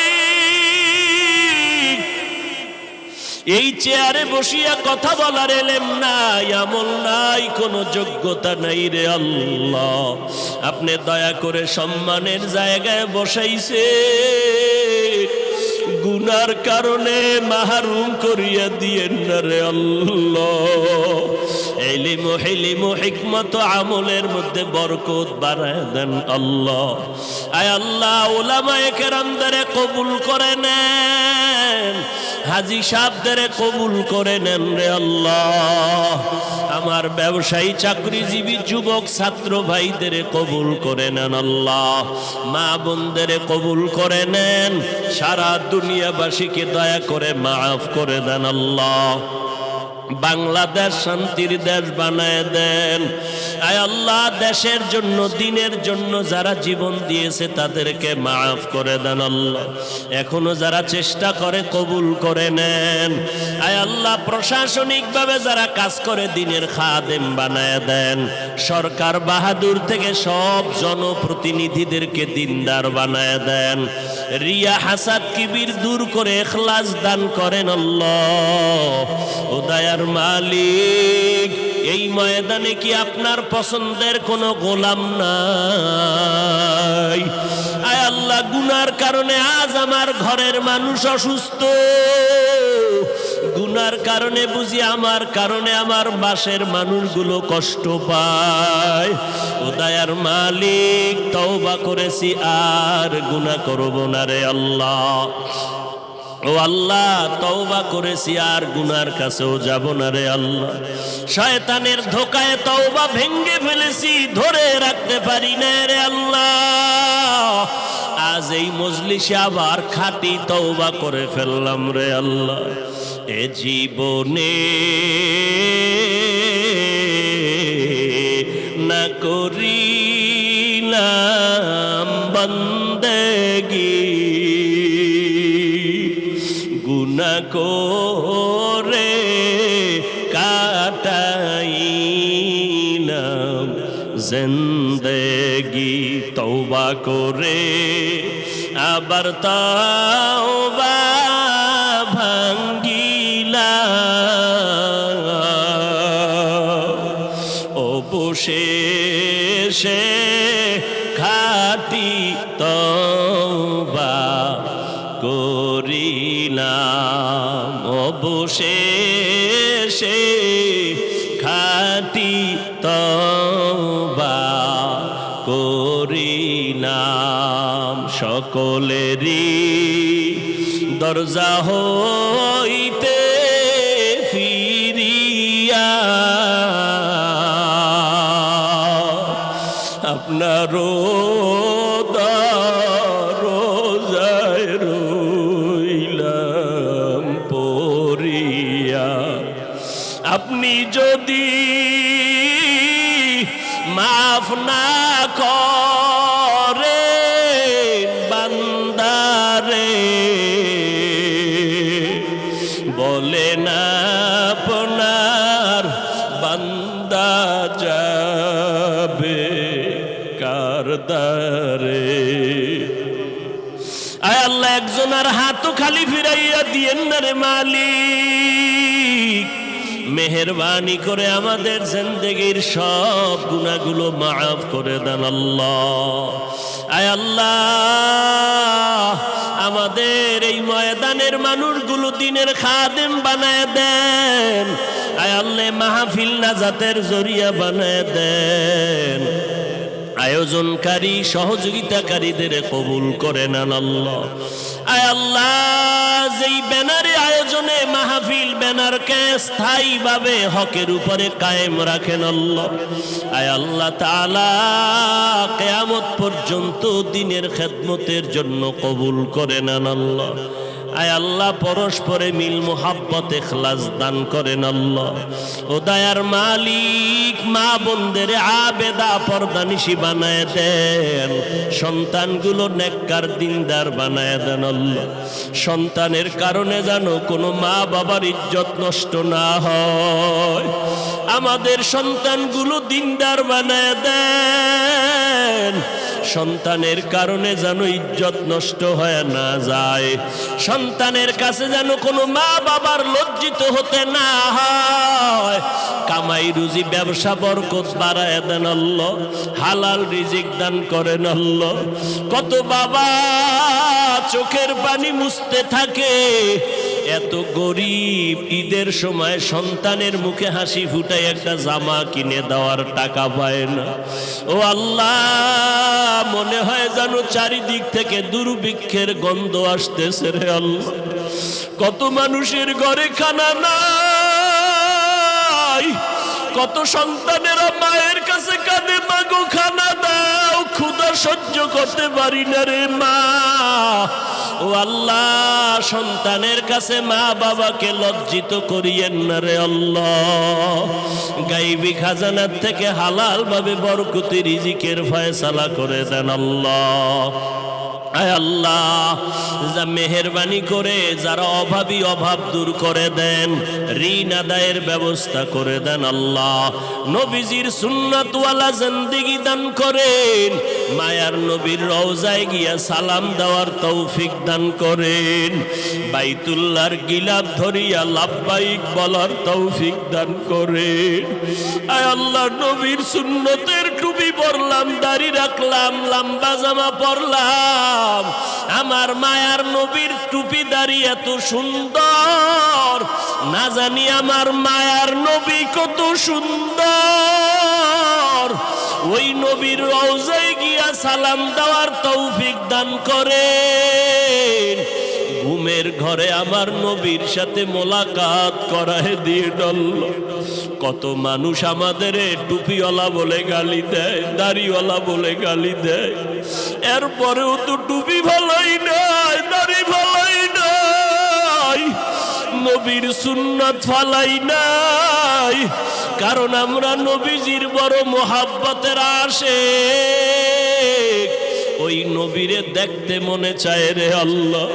এই চেয়ারে বসিয়া কথা বলার এলেম নাই, আমল নাই, কোনো যোগ্যতা নাই রে আল্লাহ। আপনি দয়া করে সম্মানের জায়গায় বসাইছে, গুনার কারণে মাহরুম করিয়া দিয়েন না রে আল্লাহ। ইলম, হিলম, হিকমত, আমলের মধ্যে বরকত বাড়ায় দেন আল্লাহ। আয় আল্লাহ, উলামায়ে কেরামদের কবুল করে নেন, হাজী সাহেবদের কবুল করে নেন রে আল্লাহ। আমার ব্যবসায়ী, চাকরিজীবী, যুবক, ছাত্র ভাইদের কবুল করে নেন আল্লাহ। মা বোনদের কবুল করে নেন, সারা দুনিয়াবাসীকে দয়া করে মাফ করে দেন আল্লাহ। বাংলাদেশ শান্তির দেশ বানায় দেন। আয় আল্লাহ, দেশের জন্য দিনের জন্য যারা জীবন দিয়েছে তাদেরকে মাফ করে দেন আল্লাহ। এখনো যারা চেষ্টা করে কবুল করে নেন। আয় আল্লাহ, প্রশাসনিকভাবে যারা কাজ করে দিনের খাদেম বানায় দেন। সরকার বাহাদুর থেকে সব জনপ্রতিনিধিদেরকে দিনদার বানায় দেন। রিয়া হাসাদ কিবির দূর করে ইখলাস দান করেন আল্লাহ। ও দয়ার মালিক, এই ময়দানে কি আপনার পছন্দের কোনো গোলাম নাই? আয় আল্লাহ, গুনার কারণে আজ আমার ঘরের মানুষ অসুস্থ। গুনার কারণে বুঝি আমার কারণে আমার বাসের মানুষগুলো কষ্ট পায়। ও দয়ার মালিক, তওবা করেছি আর গুনাহ করব না রে আল্লাহ। ও আল্লাহ, তওবা করেছি আর গুনার কাছেও যাব না রে আল্লাহ। শয়তানের ধোকায় তওবা ভেঙ্গে ফেলেছি, ধরে রাখতে পারি না রে আল্লাহ। আজ এই মজলিসে আবার খাঁটি তওবা করে ফেললাম রে আল্লাহ। এ জীবনে না করিলাম বন্দেগি, গুনাহ করে কাটাইলাম জিন্দেগি। তওবা করে আবার তওবা ভাঙ্গিলাম, অবশেষে খাঁটি তওবা করিলাম, অবশেষে খাঁটি তওবা করিলাম। সকলেরই দরজা হইতে ফিরিয়া আপনারও দরজায় রইলাম পড়িয়া। আপনি যদি মাফ না করেন বান্দারে, বলেন আপনার বান্দা যাবে কার দ্বারে? আয় আল্লাহ, একজনের হাতও খালি ফিরাইয়া দিয়েন না রে মালিক। মেহেরবানি করে আমাদের জিন্দেগির সব গুনাহগুলো মাফ করে দেন আল্লাহ। আয় আল্লাহ, আমাদের এই ময়দানের মানুষগুলো দিনের খাদেম বানায় দেন। আয় আল্লাহ, মাহফিল নাজাতের জরিয়া বানায় দেন। আয়োজনকারী সহযোগিতাকারীদের কবুল করে নেন আল্লাহ। আয় আল্লাহ, যেই ব্যানারে আয়োজনে মাহফিল, ব্যানারকে স্থায়ীভাবে হকের উপরে কায়েম রাখেন আল্লাহ। আয় আল্লাহ তাআলা, কিয়ামত পর্যন্ত দ্বীনের খেদমতের জন্য কবুল করে নেন আল্লাহ। আয় আল্লাহ, পরস্পরে মিল মোহাব্বত ইখলাস দান করেন আল্লাহ। ও দয়ার মালিক, মা বোনদের আবেদা পর্দানিশি বানায় দেন। সন্তানগুলো নেককার দিনদার বানায় দেন আল্লাহ। সন্তানের কারণে যেন কোনো মা বাবার ইজ্জত নষ্ট না হয়। আমাদের সন্তানগুলো দিনদার বানায় দেন। সন্তানের কারণে যেন ইজ্জত নষ্ট হয়ে না যায়। সন্তানের কাছে যেন কোনো মা বাবার লজ্জিত হতে না হয়। কামাই রুজি ব্যবসা বরকত বাড়ায় দেন আল্লাহ। হালাল রিজিক দান করেন আল্লাহ। কত বাবা চোখের পানি মুছতে থাকে, এত গরিব, ঈদের সময় সন্তানের মুখে হাসি ফুটাই একটা জামা কিনে দেওয়ার টাকা পায় না। ও আল্লাহ, মনে হয় যেন চারিদিক থেকে দুর্ভিক্ষের গন্ধ আসতেছে রে আল্লাহ। কত মানুষের ঘরে খানা নাই, কত সন্তানেরা মায়ের কাছে কাঁদে, মাগো খানা দাও, ক্ষুধা সহ্য করতে পারি না রে মা। ও আল্লাহ, সন্তানের কাছে মা বাবাকে লজ্জিত করিয়েন না রে আল্লাহ। গাইবি খাজানার থেকে হালাল ভাবে বরকতি রিজিকের ফয়সালা করে দেন আল্লাহ। আয় আল্লাহ, যা মেহেরবানি করে যারা অভাবী অভাব দূর করে দেন, ঋণ আদায়ের ব্যবস্থা করে দেন আল্লাহ। নবীজির সুন্নাতওয়ালা জিন্দেগি দান করেন, মায়ার নবীর রওজায় গিয়া সালাম দেওয়ার তৌফিক দান করেন, বাইতুল্লাহর গিলাফ ধরিয়া লাব্বাইক বলার তৌফিক দান করেন। আয় আল্লাহ, নবীর সুন্নতের টুপি পরলাম, দাড়ি রাখলাম, লম্বা জামা পরলাম, আমার মায়ার নবীর টুপি দাড়ি এত সুন্দর, না জানি আমার মায়ার নবী কত সুন্দর। ওই নবীর রওজায় গিয়া সালাম দেওয়ার তৌফিক দান করেন, ঘুমের ঘরে আমার নবীর সাথে মোলাকাত করায় দিয়ে ডলল। কত মানুষ আমাদের টুপিওয়ালা বলে গালি দেয়, দাড়িওয়ালা বলে গালি দেয়, এরপরেও তো টুপি ভালাই নাই, দাড়ি ভালাই নাই, নবীর সুন্নাত ফালাই নাই, কারণ আমরা নবীজির বড় মোহাব্বতের আশিক। ওই নবীরে দেখতে মনে চায় রে আল্লাহ,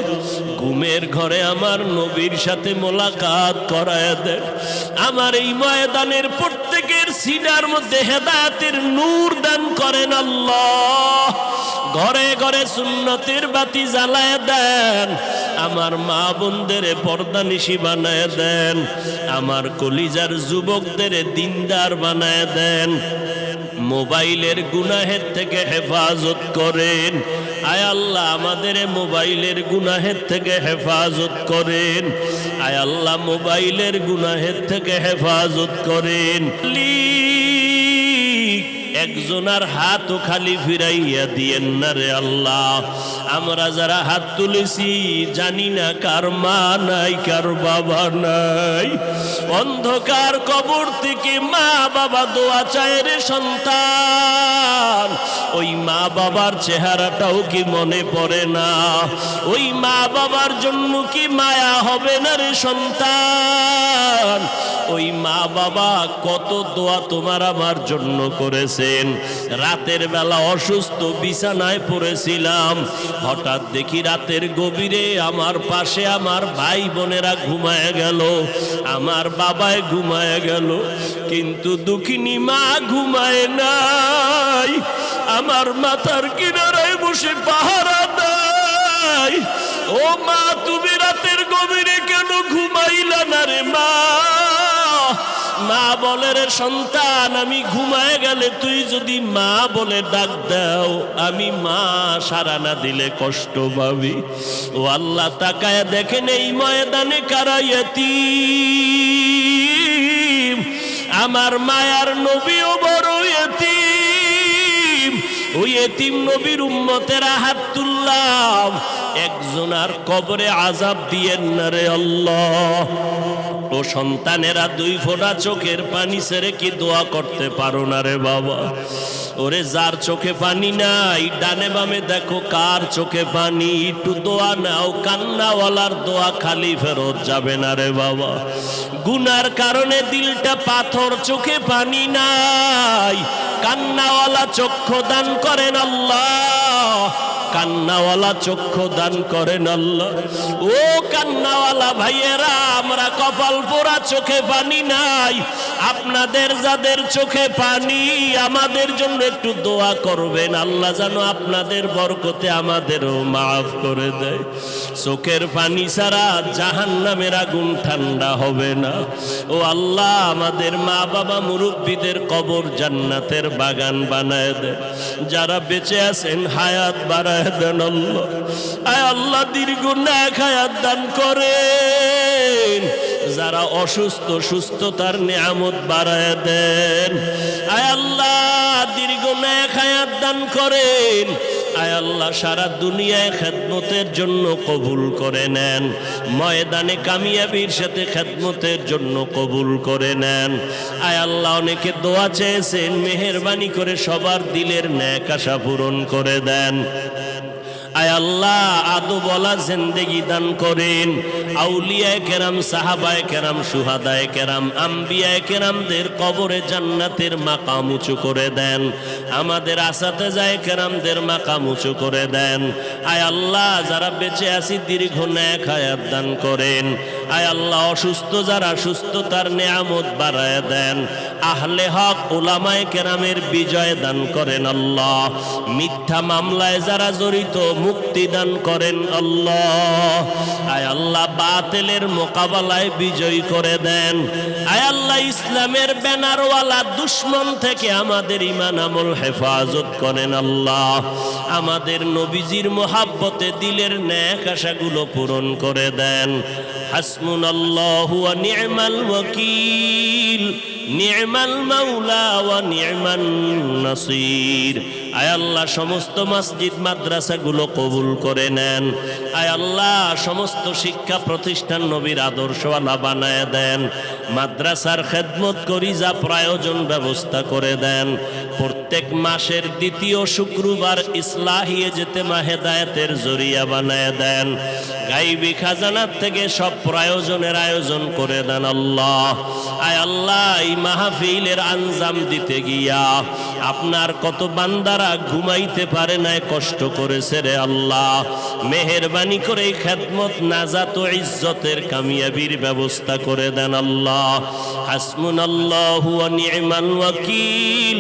ঘুমের ঘরে আমার নবীর সাথে মোলাকাত করায় দেন। আমার এই ময়দানের প্রত্যেকের সিনার মধ্যে হেদায়েতের নূর দান করেন আল্লাহ। ঘরে ঘরে সুন্নতের বাতি জ্বালায় দেন, আমার মা বোনদের পর্দানিশী বানায় দেন, আমার কলিজার যুবকদের দিনদার বানায় দেন, মোবাইলের গুনাহের থেকে হেফাজত করেন। আয় আল্লাহ, আমাদের মোবাইলের গুনাহের থেকে হেফাজত করেন। আয় আল্লাহ, মোবাইলের গুনাহের থেকে হেফাজত করেন। একজনার হাতও খালি ফিরাইয়া দিয়েন না রে আল্লাহ। আমরা যারা হাত তুলেছি জানি না কার মা নাই, কার বাবা নাই, অন্ধকার কবর থেকে মা বাবা দোয়া চায় রে সন্তান। ওই মা বাবার চেহারাটাও কি মনে পড়ে না? ওই মা বাবার জন্য কি মায়া হবে না রে সন্তান? ওই মা বাবা কত দোয়া তোমার আমার জন্য করেছেন। রাতের বেলা অসুস্থ বিছানায় পড়েছিলাম, হঠাৎ দেখি রাতের গভীরে আমার পাশে আমার ভাই বোনেরা ঘুমায় গেল, আমার বাবায় ঘুমায় গেল, কিন্তু দুঃখিনী মা ঘুমায় নাই, আমার মাথার কিনারায় বসে পাহারা দেয়। ও মা, তুমি রাতের গভীরে কেন ঘুমাইলা না রে মা? মা বলে রে সন্তান, আমি ঘুমায় গেলে তুই যদি মা বলে ডাক দাও, আমি মা সাড়া না দিলে কষ্ট পাবি। ও আল্লাহ, তাকায় দেখেন এই ময়দানে কারা ইয়তীম। আমার মায়ার নবীও বড় ইয়তীম। ওই ইয়তীম নবীর উম্মতেরা হাত তুললাম, একজনার কবরে আযাব দিয়েন না রে আল্লাহ। ও সন্তানেরা, দুই ফোঁটা চোখের পানি ছেড়ে কি দোয়া করতে পারো না রে বাবা? ওরে যার চোখে পানি নাই, ডানে বামে দেখো কার চোখে পানি, একটু দোয়া নাও। কান্নাওয়ালার দোয়া খালি ফেরত যাবে না রে বাবা। গুনার কারণে দিলটা পাথর, চোখে পানি নাই, কান্নাওয়ালা চক্ষু দান করেন আল্লাহ, কান্নাওয়ালা চক্ষু দান করেন আল্লাহ। ও কান্নাওয়ালা ভাইয়েরা, আমরা কপাল পোড়া, চোখে পানি নাই, আপনাদের যাদের চোখে পানি, আমাদের জন্য একটু দোয়া করবেন, আল্লাহ যেন আপনাদের বরকতে আমাদেরও মাফ করে দেয়। চোখের পানি ছাড়া জাহান্নামের আগুন ঠান্ডা হবে না। ও আল্লাহ, আমাদের মা বাবা মুরব্বীদের কবর জান্নাতের বাগান বানায় দেয়। যারা বেঁচে আছেন হায়াত বাড়ায় দেন আল্লাহ। আয় আল্লাহ, দীর্ঘ নেক হায়াত দান করেন। যারা অসুস্থ সুস্থতার নিয়ামত বাড়ায় দেন। আয় আল্লাহ দীর্ঘ নেক হায়াত দান করেন। আয় আল্লাহ সারা দুনিয়ায় খেদমতের জন্য কবুল করে নেন, ময়দানে কামিয়াবির সাথে খেদমতের জন্য কবুল করে নেন। আয় আল্লাহ অনেকে দোয়া চেয়েছেন, মেহেরবানি করে সবার দিলের নেক আশা পূরণ করে দেন। আয় আল্লাহ আদো বলা জিন্দেগি দান করেন। আউলিয়ায়ে কেরাম, সাহাবায়ে কেরাম, শুহাদায়ে কেরাম, আম্বিয়ায়ে কেরামদের কবরে জান্নাতের মাকাম উঁচু করে দেন। আমাদের আসাতেজায়ে কেরামদের মাকাম উঁচু করে দেন। আয় আল্লাহ যারা বেঁচে আছি দীর্ঘ নেক হায়াত দান করেন। আয় আল্লাহ অসুস্থ যারা সুস্থতার নিয়ামত বাড়ায় দেন। আহলে হক উলামায়ে কেরামের বিজয় দান করেন আল্লাহ। মিথ্যা মামলায় যারা জড়িত মুক্তি দান করেন আল্লাহ। আয় আল্লাহ বাতিলের মোকাবেলায় বিজয় করে দেন। আয় আল্লাহ ইসলামের ব্যানারওয়ালা দুশ্মন থেকে আমাদের ঈমান আমল হেফাজত করেন আল্লাহ। আমাদের নবীজির মোহাব্বতে দিলের নেক আশাগুলো পূরণ করে দেন। হাসবুনাল্লাহু ওয়া নি'মাল ওয়াকিল, নি'মাল মাওলা ওয়া নি'মান নাসির। আয় আল্লাহ সমস্ত মসজিদ মাদ্রাসাগুলো কবুল করে নেন। আয় আল্লাহ সমস্ত শিক্ষা প্রতিষ্ঠান নবীর আদর্শওয়ালা বানায় দেন। মাদ্রাসার খেদমত করি যা প্রয়োজন ব্যবস্থা করে দেন। প্রত্যেক মাসের দ্বিতীয় শুক্রবার ইসলাহিয়ে যেতে হেদায়েতের জরিয়া বানায় দেন। গাইবী খাজানার থেকে সব প্রয়োজনের আয়োজন করে দেন আল্লাহ। আয় আল্লাহ এই মাহফিলের আঞ্জাম দিতে গিয়া আপনার কত বান্দারা ঘুমাইতে পারে না, কষ্ট করেছে রে আল্লাহ। মেহেরবানি করে খেদমত নাজাত ও ইজ্জতের কামিয়াবির ব্যবস্থা করে দেন আল্লাহ। হাসবুনাল্লাহু ওয়া নি'মাল ওয়াকিল,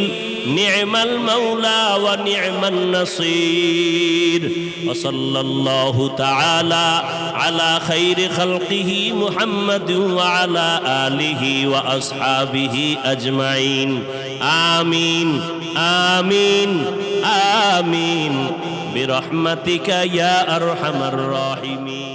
নি'মাল মাওলা ওয়া নি'মান নাসির। ওয়া সাল্লাল্লাহু তাআলা আলা খাইরি খালকিহি মুহাম্মাদিন ওয়া আলা আলিহি ওয়া আসহাবিহি আজমাইন। আমিন আমিন আমিন বিরহমাতিকা ইয়া আরহামার রাহিমিন।